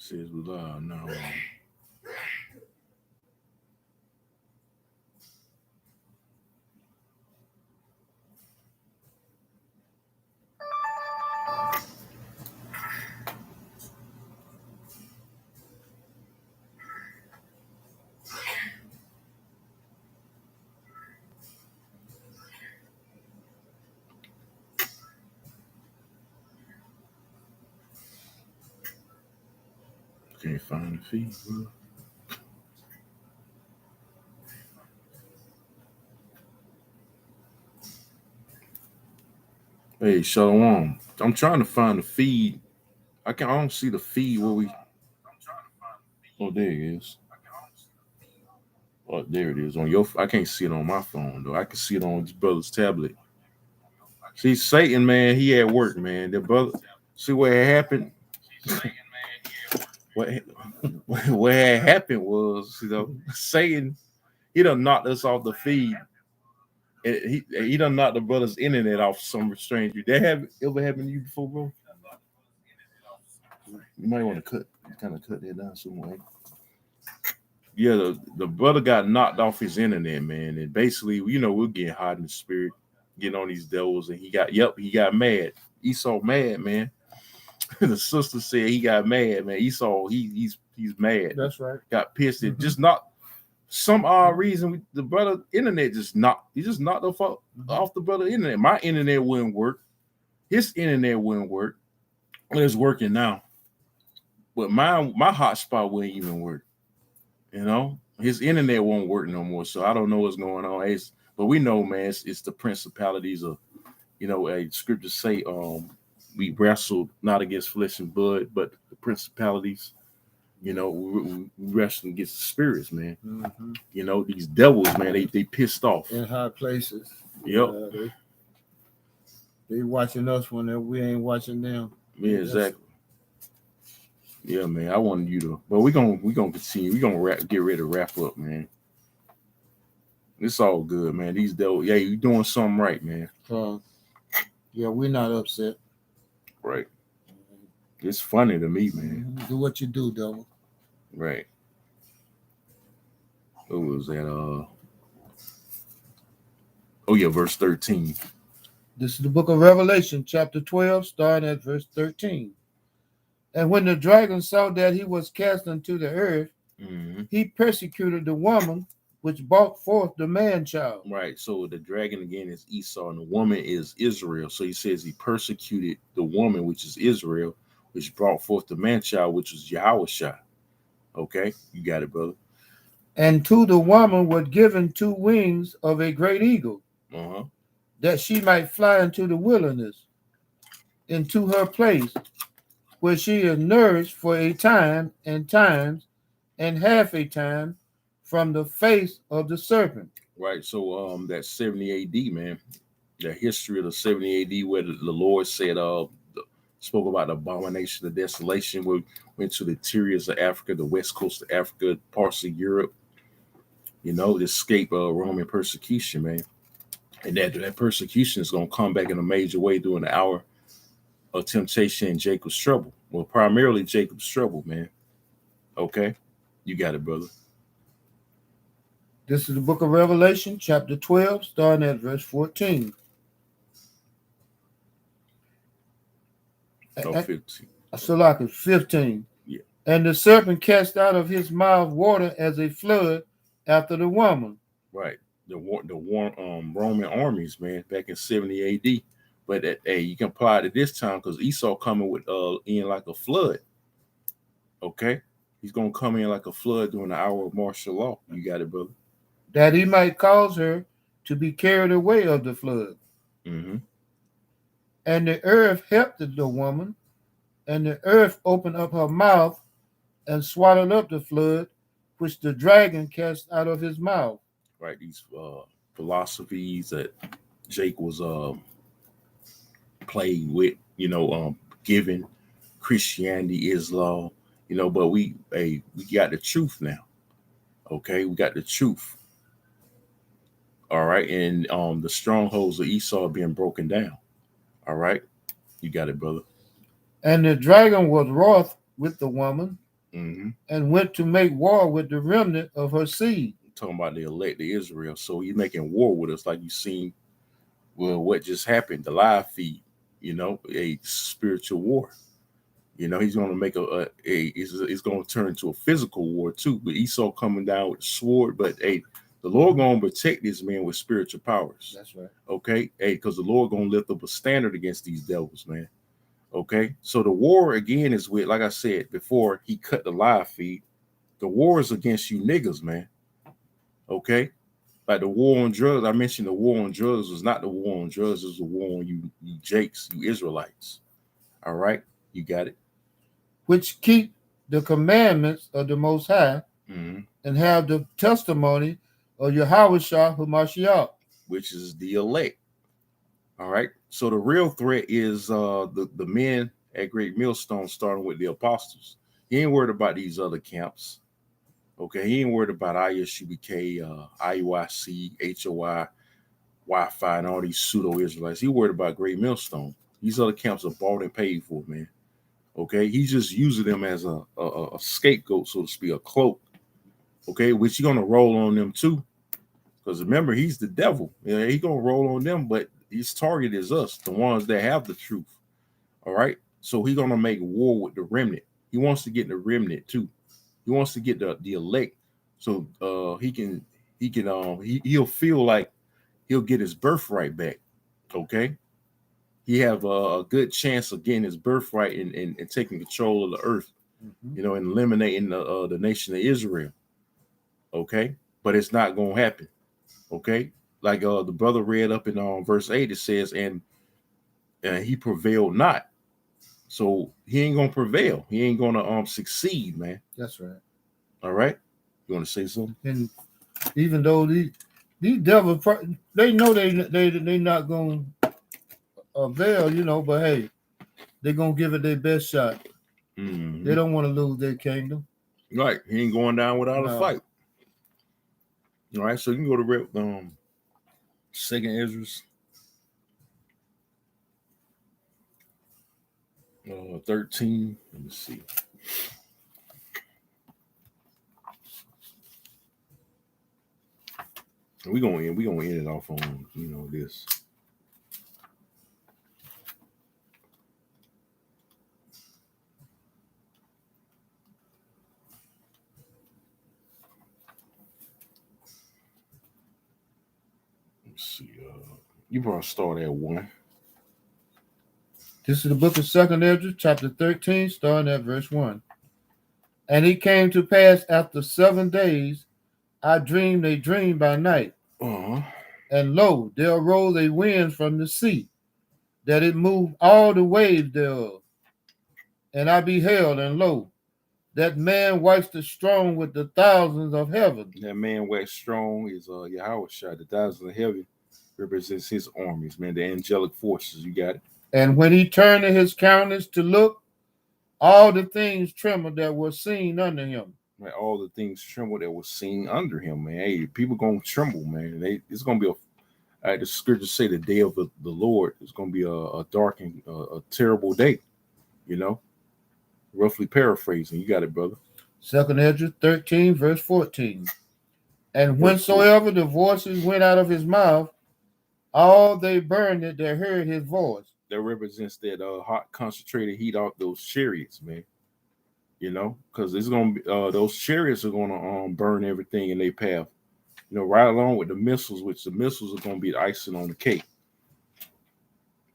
says we live now. Can't find the feed, bro. Hey, Shalom. I'm trying to find the feed. I don't see the feed where we. Oh, there it is. Oh, there it is on your. I can't see it on my phone though. I can see it on this brother's tablet. See, Satan, man, he at work, man. The brother. See what had happened. what what had happened was, Satan. He done knocked us off the feed. He done knocked the brother's internet off some strange. That ever happened to you before, bro? You might want to cut that down somewhere. Yeah, the brother got knocked off his internet, man, and basically, we're getting hot in the spirit, getting on these devils, and he got mad. Esau mad, man. The sister said he got mad, man. Esau, he's mad. That's right. Got pissed. It just not some odd reason. The brother internet just knocked off the brother internet. My internet wouldn't work. His internet wouldn't work. Well, it's working now, but my hotspot wouldn't even work. His internet won't work no more. So I don't know what's going on. But we know, man, it's the principalities of, scriptures say, we wrestle not against flesh and blood, but the principalities. We wrestle against the spirits, man. Mm-hmm. These devils, man, they pissed off in high places. Yep. They watching us when we ain't watching them. Yeah, exactly. Yeah, man. I wanted you to, but we're gonna continue. We're gonna get ready to wrap up, man. It's all good, man. These devils, yeah, you doing something right, man. Yeah, we're not upset. Right. It's funny to me, man. Do what you do, devil. Right. What was that? Oh yeah, verse 13. This is the book of Revelation, chapter 12, starting at verse 13. And when the dragon saw that he was cast into the earth, he persecuted the woman which brought forth the man-child. Right. So the dragon again is Esau, and the woman is Israel. So he says he persecuted the woman, which is Israel, which brought forth the man-child, which is Yahushua. Okay, you got it, brother. And to the woman were given 2 wings of a great eagle, that she might fly into the wilderness, into her place, where she is nourished for a time and times and half a time from the face of the serpent. Right. So that's 70 AD, man. The history of the 70 AD, where the Lord said, spoke about the abomination of desolation, where went to the interiors of Africa, the west coast of Africa, parts of Europe, to escape Roman persecution, man. And that persecution is going to come back in a major way during the hour of temptation and Jacob's trouble. Well, primarily Jacob's trouble, man. Okay, you got it, brother. This is the book of Revelation, chapter 12, starting at verse 14. 15. So like it's 15. Yeah. And the serpent cast out of his mouth water as a flood after the woman. Right. The Roman armies, man, back in 70 AD. But you can apply it to this time because Esau coming with in like a flood. Okay, he's gonna come in like a flood during the hour of martial law. You got it, brother. That he might cause her to be carried away of the flood. And the earth helped the woman, and the earth opened up her mouth and swallowed up the flood, which the dragon cast out of his mouth. Right, these philosophies that Jake was playing with, giving Christianity, Islam, but we got the truth now. Okay, we got the truth. All right, and the strongholds of Esau are being broken down. All right, you got it, brother. And the dragon was wroth with the woman, and went to make war with the remnant of her seed. Talking about the elect of Israel. So he's making war with us, like you seen. Well, what just happened? The live feed, a spiritual war. He's going to make it's going to turn into a physical war too. But Esau coming down with the sword. But the Lord going to protect this man with spiritual powers. That's right. Okay, because the Lord going to lift up a standard against these devils, man. Okay, so the war again is with, like I said before, he cut the live feed. The war is against you niggas, man. Okay, like the war on drugs. I mentioned the war on drugs was not the war on drugs. It was the war on you Jakes, you Israelites. All right, you got it. Which keep the commandments of the Most High and have the testimony of Yahushua HaMashiach, which is the elect. All right. So the real threat is the men at Great Millstone, starting with the apostles. He ain't worried about these other camps. Okay. He ain't worried about ISUBK, IUIC, HOI, Wi-Fi, and all these pseudo-Israelites. He worried about Great Millstone. These other camps are bought and paid for, man. Okay. He's just using them as a scapegoat, so to speak, a cloak. Okay. Which he's going to roll on them too. Because remember, he's the devil. He's going to roll on them, but his target is us, the ones that have the truth. All right. So he's going to make war with the remnant. He wants to get the remnant too. He wants to get the elect. So he'll feel like he'll get his birthright back. Okay. He have a good chance of getting his birthright and taking control of the earth, and eliminating the nation of Israel. Okay. But it's not going to happen. Okay. Like the brother read up in verse 8, it says, and he prevailed not. So he ain't gonna prevail. He ain't gonna succeed, man. That's right. All right. You want to say something? And even though these devils, they know they not gonna avail, but hey, they're gonna give it their best shot. They don't want to lose their kingdom. Right. He ain't going down without a fight. All right. So you can go to Second Ezra 13. Let me see. We're gonna end it off on this. Let's see. You probably start at 1. This is the book of 2nd Ezra, chapter 13, starting at verse 1. And it came to pass after 7 days, I dreamed a dream by night. And lo, there arose a wind from the sea, that it moved all the waves thereof. And I beheld, and lo, that man waxed strong with the thousands of heaven. That man waxed strong is Yahushua. The thousands of heaven represents his armies, man, the angelic forces. You got it. And when he turned his countenance to look, all the things trembled that were seen under him. Man, all the things trembled that were seen under him, man. Hey, people gonna tremble, man. It's gonna be the scriptures say the day of the Lord is gonna be a dark and a terrible day. Roughly paraphrasing. You got it, brother. 2nd Ezra 13, verse 14. And whensoever the voices went out of his mouth, all they burned it that heard his voice. That represents that hot concentrated heat off those chariots, man. Because it's gonna be those chariots are gonna burn everything in their path. Right along with the missiles, which the missiles are gonna be the icing on the cake.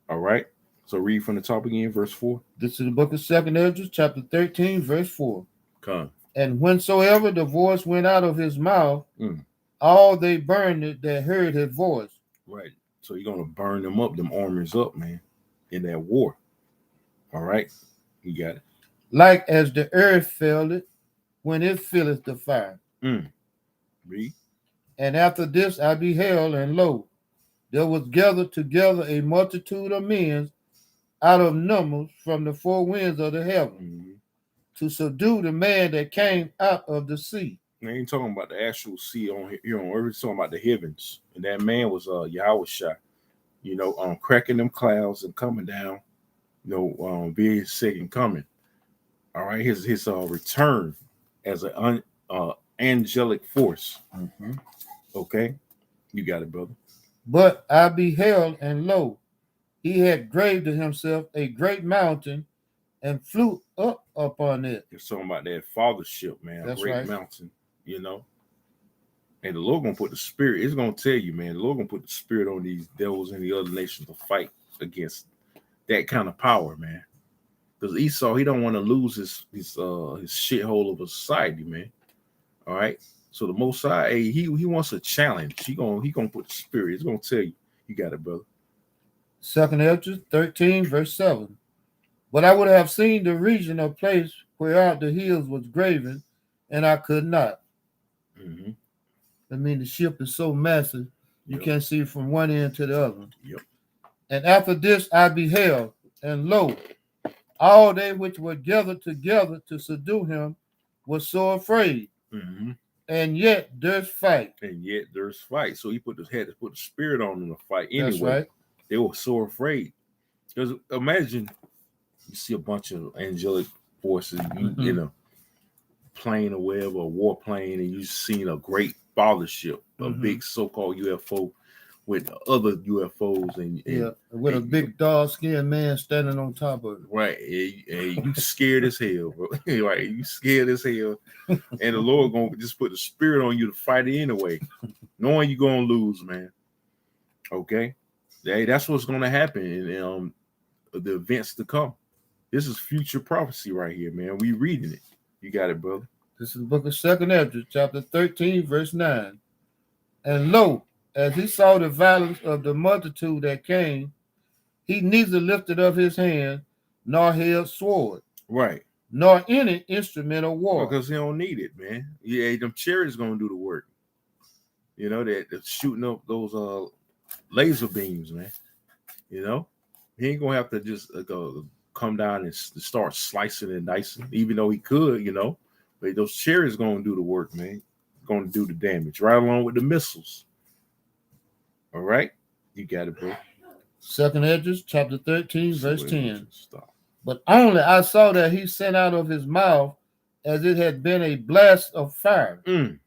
All right. So read from the top again, verse 4. This is the book of 2nd Ezra, chapter 13, verse 4. Come. And whensoever the voice went out of his mouth, all they burned it that heard his voice. Right. So you're gonna burn them up, them armies up, man, in that war. All right. You got it. Like as the earth filled it when it filleth the fire. Read. And after this I beheld, and lo, there was gathered together a multitude of men out of numbers from the four winds of the heaven to subdue the man that came out of the sea. I ain't talking about the actual sea on here on earth. It's talking about the heavens. And that man was Yahushua, cracking them clouds and coming down, being sick and coming. All right, his return as an angelic force. Mm-hmm. Okay, you got it, brother. But I beheld, and lo, he had graved to himself a great mountain and flew up upon it. You're talking about that fathership, man. That's a great right. mountain, you know. And the Lord gonna put the spirit. It's gonna tell you, man. The Lord gonna put the spirit on these devils and the other nations to fight against that kind of power, man. Because Esau, he don't want to lose his shithole of a society, man. All right. So the Most High, hey, he wants a challenge. He gonna put the spirit. It's gonna tell you, you got it, brother. 2nd Ezra 13, verse 7. But I would have seen the region or place whereout the hills was graven, and I could not. Mm-hmm. I mean, the ship is so massive, you can't see from one end to the other. Yep. And after this I beheld, and lo, all they which were gathered together to subdue him were so afraid. Mm-hmm. And yet there's fight. So he had to put the spirit on them to fight anyway. That's right. They were so afraid. Because imagine you see a bunch of angelic forces, in a plane or whatever, a warplane, and you've seen a great fathership, a big so-called UFO with other UFOs, and with a big dog-skinned man standing on top of it. Right, and you scared as hell, bro. Right, you scared as hell, and the Lord gonna just put the spirit on you to fight it anyway, knowing you're gonna lose, man. Okay, hey, that's what's gonna happen in the events to come. This is future prophecy right here, man. We reading it. You got it, brother. This is the book of 2nd Ezra, chapter 13, verse 9. And lo, as he saw the violence of the multitude that came, he neither lifted up his hand, nor held sword, right, nor any instrument of war. Because he don't need it, man. Yeah, them chariots gonna do the work. You know, they're shooting up those laser beams, man. You know, he ain't gonna have to just come down and start slicing and dicing, even though he could, you know. But those chariots gonna do the work, man. Gonna do the damage, right along with the missiles. All right, you got it, bro. 2nd Ezra, chapter 13, verse 10. Stop. But only I saw that he sent out of his mouth as it had been a blast of fire, and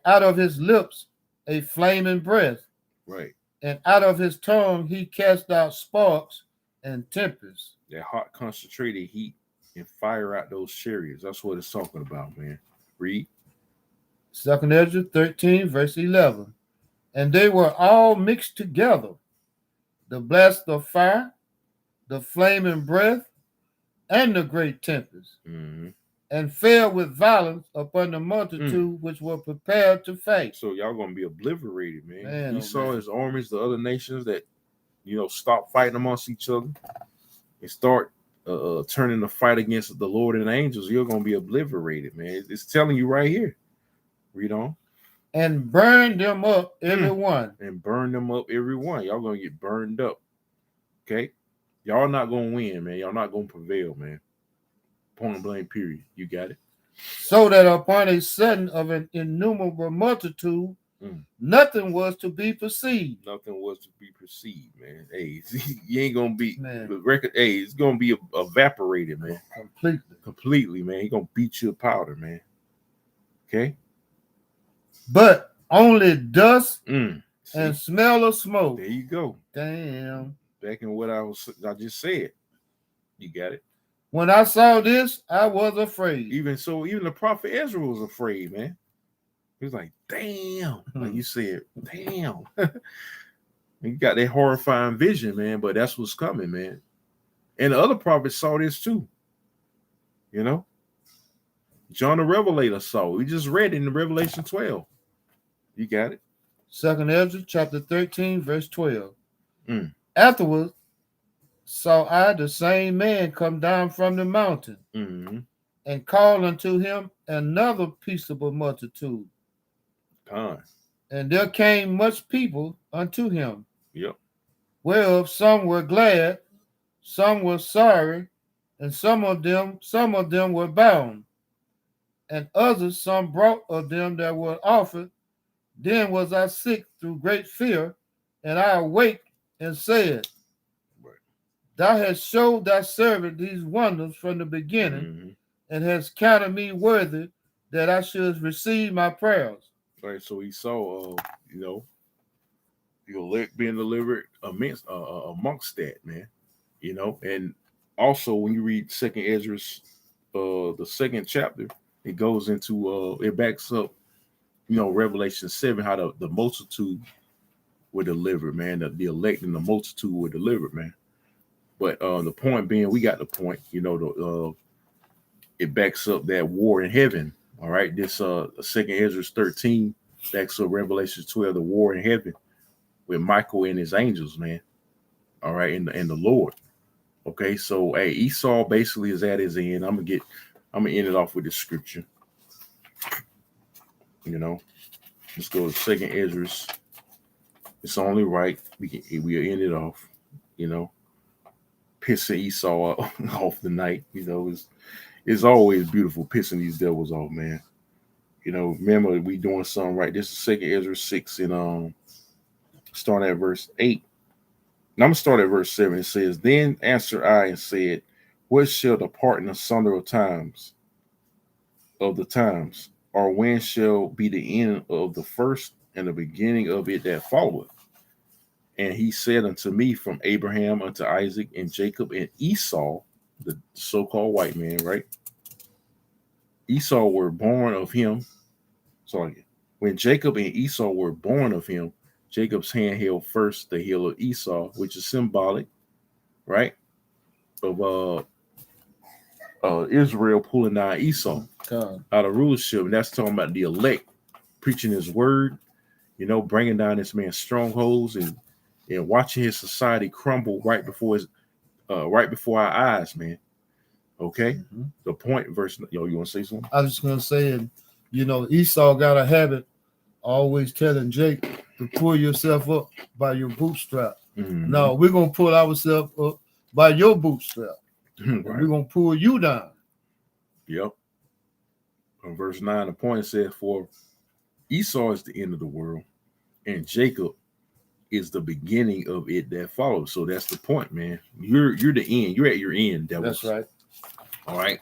out of his lips a flaming breath. Right. And out of his tongue he cast out sparks and tempests. That hot concentrated heat and fire out those chariots. That's what it's talking about, man. Read. 2nd Ezra 13, verse 11. And they were all mixed together, the blast of fire, the flaming breath, and the great tempest, and fell with violence upon the multitude which were prepared to fight. So y'all gonna be obliterated, man. You saw his armies, the other nations that, stop fighting amongst each other and start turning the fight against the Lord and the angels. You're gonna be obliterated, man. It's telling you right here. Read on. And burn them up, every one. And burn them up, every one. Y'all gonna get burned up. Okay? Y'all not gonna win, man. Y'all not gonna prevail, man. Point blank, period. You got it. So that upon a sudden of an innumerable multitude, nothing was to be perceived. Nothing was to be perceived, man. Hey, you ain't gonna be the record. Hey, it's gonna be evaporated, man. Completely, man. He gonna beat you to powder, man. Okay. But only dust and smell of smoke. There you go. Damn. Back in what I just said. You got it. When I saw this, I was afraid. Even the prophet Ezra was afraid, man. He was like, damn. Like you said, damn. You got that horrifying vision, man, but that's what's coming, man. And the other prophets saw this too. John the Revelator saw it. We just read it in Revelation 12. You got it. 2nd Ezra, chapter 13, verse 12. Afterwards, saw I the same man come down from the mountain and call unto him another peaceable multitude. And there came much people unto him. Yep. Whereof some were glad, some were sorry, and some of them were bound, and others some brought of them that were offered. Then was I sick through great fear, and I awaked and said, Thou hast showed thy servant these wonders from the beginning, and hast counted me worthy that I should receive my prayers. Right. So he saw, the elect being delivered amongst that, man. And also when you read Second Ezra, the second chapter, it goes into it backs up, Revelation 7, how the multitude were delivered, man. The elect and the multitude were delivered, man. But the point being, we got the point, it backs up that war in heaven. All right. This Second Ezra 13 backs up Revelation 12, the war in heaven with Michael and his angels, man. All right, and the Lord. Okay, so hey, Esau basically is at his end. I'm gonna end it off with this scripture. Let's go to Second Ezra. It's only right we'll end it off. Pissing Esau off the night. It's always beautiful pissing these devils off, man. Remember we doing something right. This is Second Ezra 6 and starting at verse 8. Now I'm gonna start at verse 7. It says, Then answered I and said, What shall the part asunder of the times, or when shall be the end of the first and the beginning of it that followeth? And he said unto me, From Abraham unto Isaac and Jacob and Esau, the so-called white man, right? Esau were born of him. Sorry, when Jacob and Esau were born of him, Jacob's hand held first the heel of Esau, which is symbolic, right, of Israel pulling down Esau out of rulership. And that's talking about the elect preaching his word, bringing down this man's strongholds and watching his society crumble right before our eyes, man. Okay. The point, verse. You want to say something? I was just gonna say, Esau got a habit always telling Jacob to pull yourself up by your bootstrap. No, we're gonna pull ourselves up by your bootstrap. Right. We're gonna pull you down. Yep. On verse 9, the point says, For Esau is the end of the world, and Jacob is the beginning of it that follows. So that's the point, man. You're the end. You're at your end, devils. That's right. All right.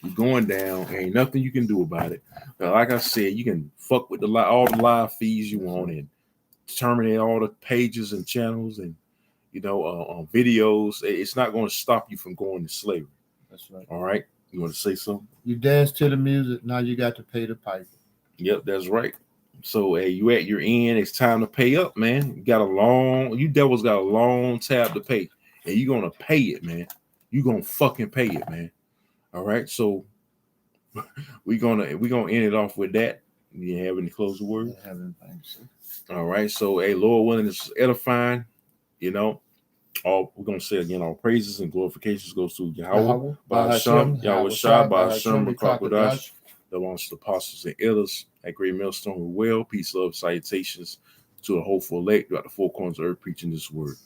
You're going down. Ain't nothing you can do about it. Like I said, you can fuck with all the live feeds you want and terminate all the pages and channels and videos. It's not going to stop you from going to slavery. That's right. All right. You want to say something? You dance to the music. Now you got to pay the piper. Yep, that's right. So hey, you at your end. It's time to pay up, man. You devils got a long tab to pay, and you're gonna pay it, man. You're gonna fucking pay it, man. All right. So we're gonna end it off with that. You have any closing words? I haven't, thanks. All right. So hey, Lord willing, it's edifying. All we're gonna say again, all praises and glorifications goes to Yahweh, by Hashem, Yahweh Shai, by Hashem, Bakrakodash, the amongst the apostles and elders at Great Millstone who well. Peace, love, salutations to the hopeful elect throughout the four corners of earth preaching this word.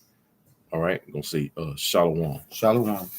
All right, I'm gonna say shalom. Shalom.